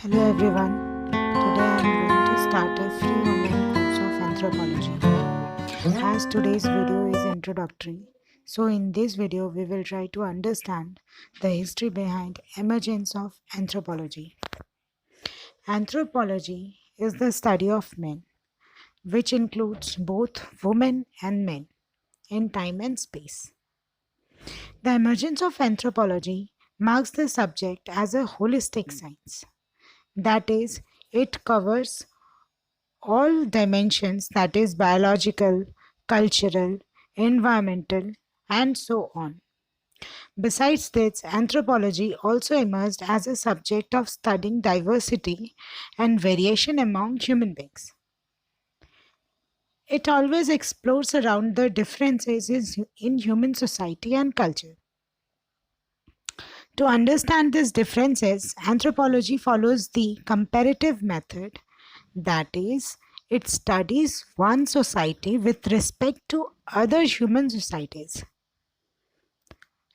Hello everyone. Today I am going to start a free online course of anthropology. As today's video is introductory, so in this video we will try to understand the history behind emergence of anthropology. Anthropology is the study of men, which includes both women and men in time and space. The emergence of anthropology marks the subject as a holistic science. That is, it covers all dimensions, that is biological, cultural, environmental, and so on. Besides this, anthropology also emerged as a subject of studying diversity and variation among human beings. It always explores around the differences in human society and culture. To understand these differences, anthropology follows the comparative method, that is, it studies one society with respect to other human societies.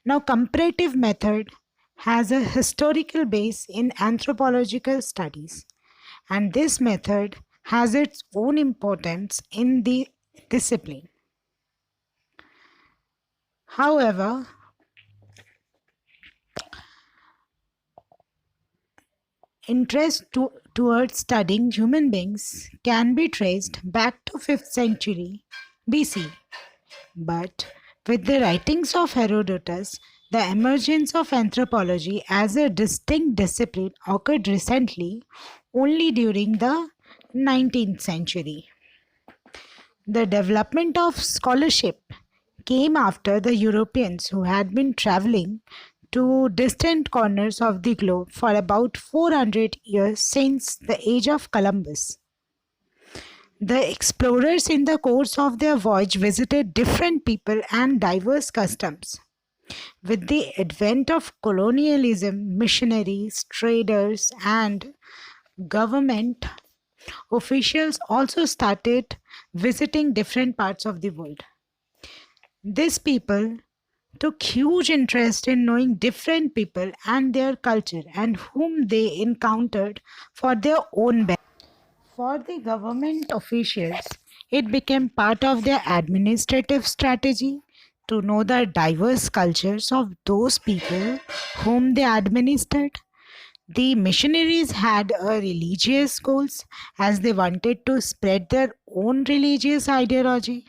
Now, comparative method has a historical base in anthropological studies, and this method has its own importance in the discipline. However, interest towards studying human beings can be traced back to 5th century BC. But with the writings of Herodotus, the emergence of anthropology as a distinct discipline occurred recently, only during the 19th century. The development of scholarship came after the Europeans, who had been traveling to distant corners of the globe for about 400 years since the age of Columbus. The explorers, in the course of their voyage, visited different people and diverse customs. With the advent of colonialism, missionaries, traders, and government officials also started visiting different parts of the world. These people took huge interest in knowing different people and their culture and whom they encountered for their own benefit. For the government officials, it became part of their administrative strategy to know the diverse cultures of those people whom they administered. The missionaries had a religious goals, as they wanted to spread their own religious ideology,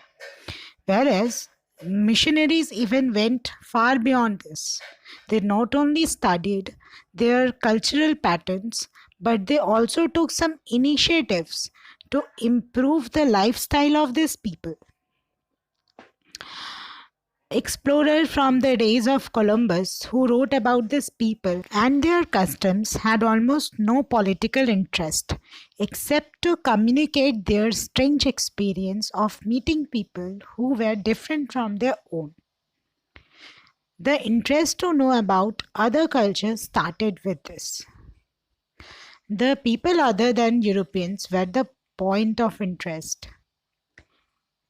whereas missionaries even went far beyond this. They not only studied their cultural patterns, but they also took some initiatives to improve the lifestyle of these people. Explorers from the days of Columbus, who wrote about these people and their customs, had almost no political interest except to communicate their strange experience of meeting people who were different from their own. The interest to know about other cultures started with this. The people other than Europeans were the point of interest.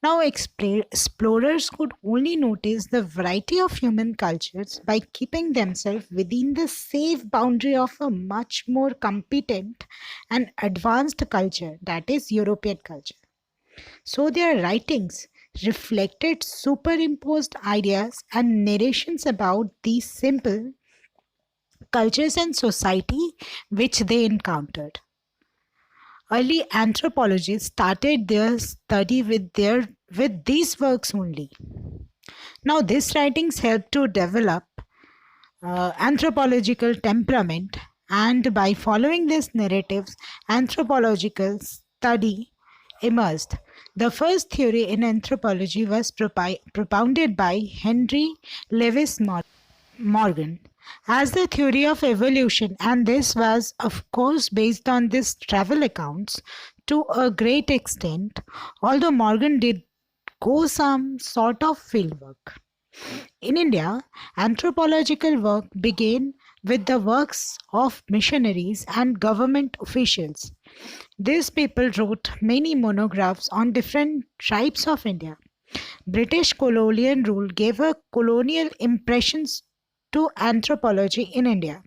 Now, explorers could only notice the variety of human cultures by keeping themselves within the safe boundary of a much more competent and advanced culture, that is, European culture. So, their writings reflected superimposed ideas and narrations about these simple cultures and society which they encountered. Early anthropologists started their study with these works only. Now, these writings helped to develop anthropological temperament, and by following these narratives, anthropological study emerged. The first theory in anthropology was propounded by Henry Lewis Morgan as the theory of evolution, and this was, of course, based on these travel accounts to a great extent, although Morgan did go some sort of fieldwork. In India, anthropological work began with the works of missionaries and government officials. These people wrote many monographs on different tribes of India. British colonial rule gave a colonial impressions to anthropology in India,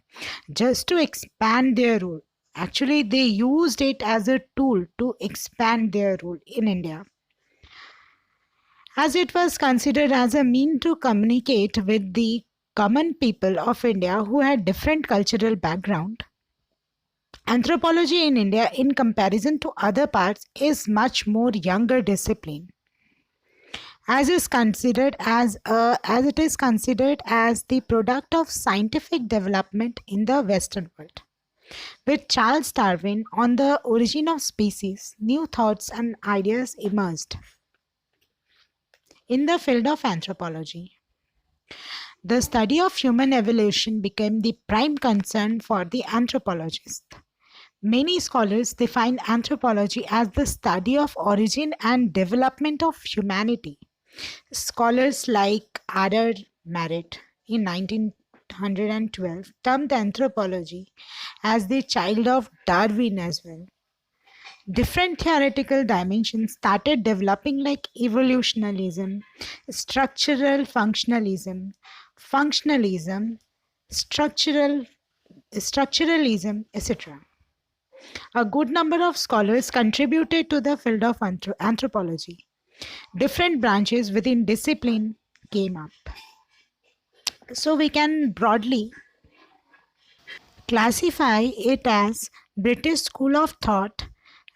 just to expand their rule. Actually, they used it as a tool to expand their rule in India, as it was considered as a mean to communicate with the common people of India who had different cultural background. Anthropology in India, in comparison to other parts, is much more younger discipline, as it is considered as the product of scientific development in the Western world. With Charles Darwin on the origin of species, new thoughts and ideas emerged in the field of anthropology. The study of human evolution became the prime concern for the anthropologist. Many scholars define anthropology as the study of origin and development of humanity. Scholars like Adair Merritt in 1912 termed anthropology as the child of Darwin as well. Different theoretical dimensions started developing like evolutionalism, structural functionalism, structural structuralism, etc. A good number of scholars contributed to the field of anthropology. Different branches within discipline came up. So we can broadly classify it as British School of Thought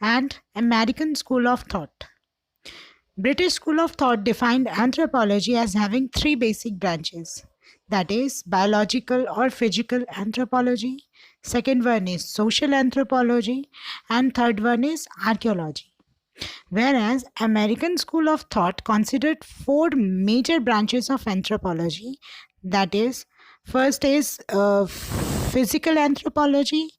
and American School of Thought. British School of Thought defined anthropology as having three basic branches, that is biological or physical anthropology, second one is social anthropology, and third one is archaeology. Whereas American School of Thought considered four major branches of anthropology, that is first is physical anthropology,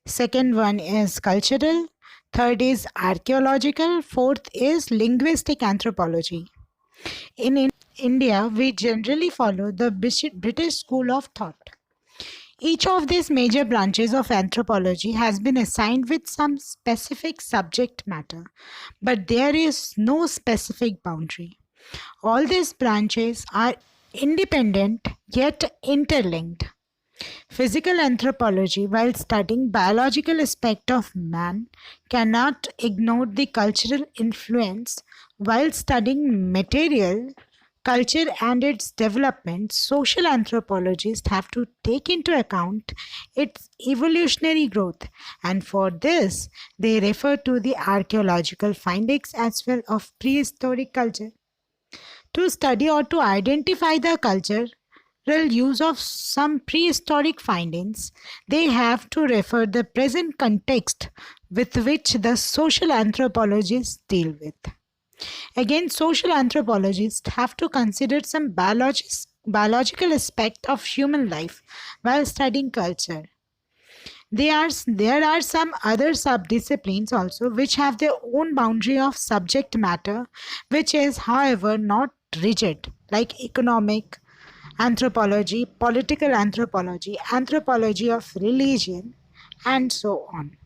second one is cultural, third is archaeological, fourth is linguistic anthropology. In India, we generally follow the British School of Thought. Each of these major branches of anthropology has been assigned with some specific subject matter, but there is no specific boundary. All these branches are independent yet interlinked. Physical anthropology, while studying biological aspect of man, cannot ignore the cultural influence. While studying material culture and its development, social anthropologists have to take into account its evolutionary growth, and for this, they refer to the archaeological findings as well of prehistoric culture. To study or to identify the cultural use of some prehistoric findings, they have to refer the present context with which the social anthropologists deal with. Again, social anthropologists have to consider some biological aspect of human life while studying culture. There are some other subdisciplines also which have their own boundary of subject matter, which is, however, not rigid, like economic anthropology, political anthropology, anthropology of religion, and so on.